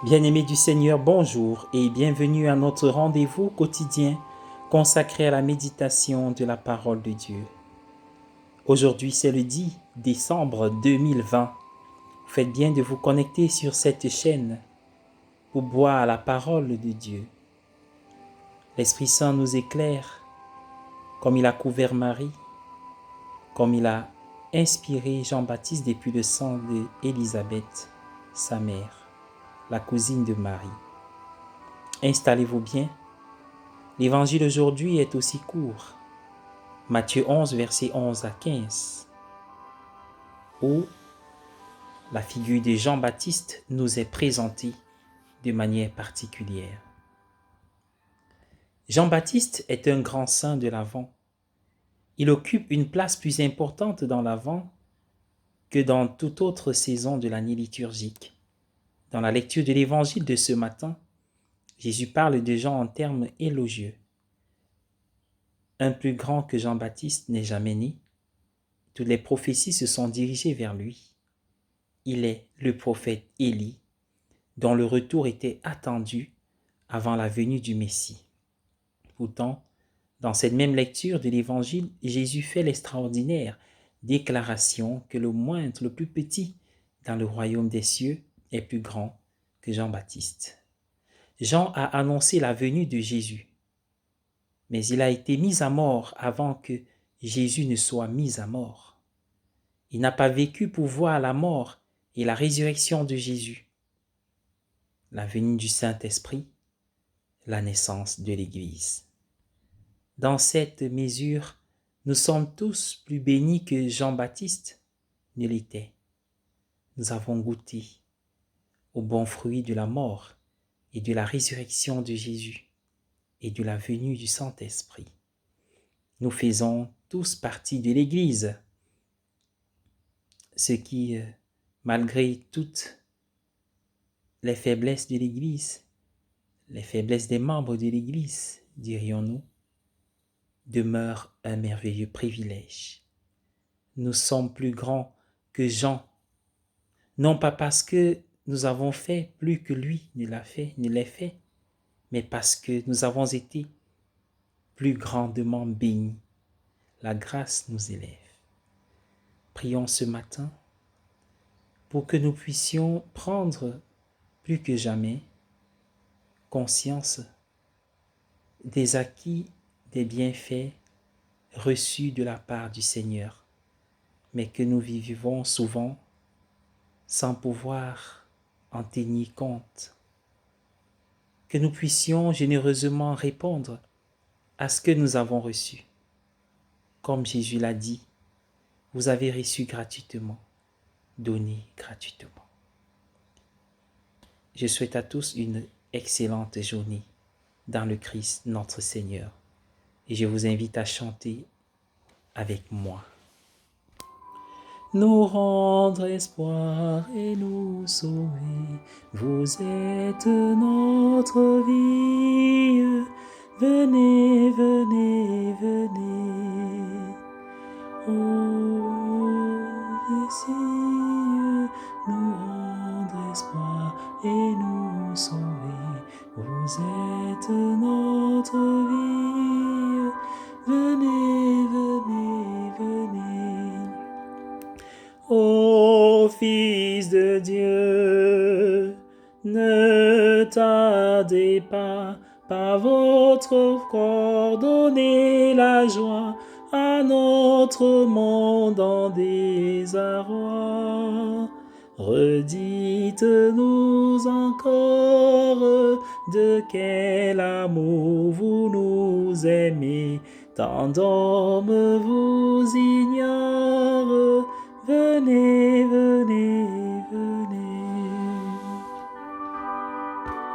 Bien-aimés du Seigneur, bonjour et bienvenue à notre rendez-vous quotidien consacré à la méditation de la parole de Dieu. Aujourd'hui, c'est le 10 décembre 2020. Faites bien de vous connecter sur cette chaîne pour boire la parole de Dieu. L'Esprit Saint nous éclaire comme il a couvert Marie, comme il a inspiré Jean-Baptiste depuis le sang d'Élisabeth, sa mère, la cousine de Marie. Installez-vous bien. L'évangile aujourd'hui est aussi court. Matthieu 11, versets 11 à 15, où la figure de Jean-Baptiste nous est présentée de manière particulière. Jean-Baptiste est un grand saint de l'Avent. Il occupe une place plus importante dans l'Avent que dans toute autre saison de l'année liturgique. Dans la lecture de l'évangile de ce matin, Jésus parle de Jean en termes élogieux. Un plus grand que Jean-Baptiste n'est jamais né. Toutes les prophéties se sont dirigées vers lui. Il est le prophète Élie, dont le retour était attendu avant la venue du Messie. Pourtant, dans cette même lecture de l'Évangile, Jésus fait l'extraordinaire déclaration que le moindre, le plus petit dans le royaume des cieux est plus grand que Jean-Baptiste. Jean a annoncé la venue de Jésus, mais il a été mis à mort avant que Jésus ne soit mis à mort. Il n'a pas vécu pour voir la mort et la résurrection de Jésus, la venue du Saint-Esprit, la naissance de l'Église. Dans cette mesure, nous sommes tous plus bénis que Jean-Baptiste ne l'était. Nous avons goûté au bon fruit de la mort et de la résurrection de Jésus et de la venue du Saint-Esprit. Nous faisons tous partie de l'Église, ce qui, malgré toutes les faiblesses de l'Église, les faiblesses des membres de l'Église, dirions-nous, demeure un merveilleux privilège. Nous sommes plus grands que Jean, non pas parce que nous avons fait plus que lui ne l'a fait, mais parce que nous avons été plus grandement bénis. La grâce nous élève. Prions ce matin pour que nous puissions prendre plus que jamais conscience des acquis, des bienfaits reçus de la part du Seigneur, mais que nous vivons souvent sans pouvoir en tenir compte. Que nous puissions généreusement répondre à ce que nous avons reçu. Comme Jésus l'a dit, vous avez reçu gratuitement, donnez gratuitement. Je souhaite à tous une excellente journée dans le Christ notre Seigneur et je vous invite à chanter avec moi. Nous rendre espoir et nous sauver, vous êtes notre vie. Venez, venez, venez. Oh, Messie, nous rendre espoir et nous sauver, vous êtes notre vie. Venez, venez, venez. Ô Fils de Dieu, ne tardez pas, par votre corps donnez la joie à notre monde en désarroi. Redites-nous encore de quel amour vous nous aimez, tant d'hommes vous ignorent.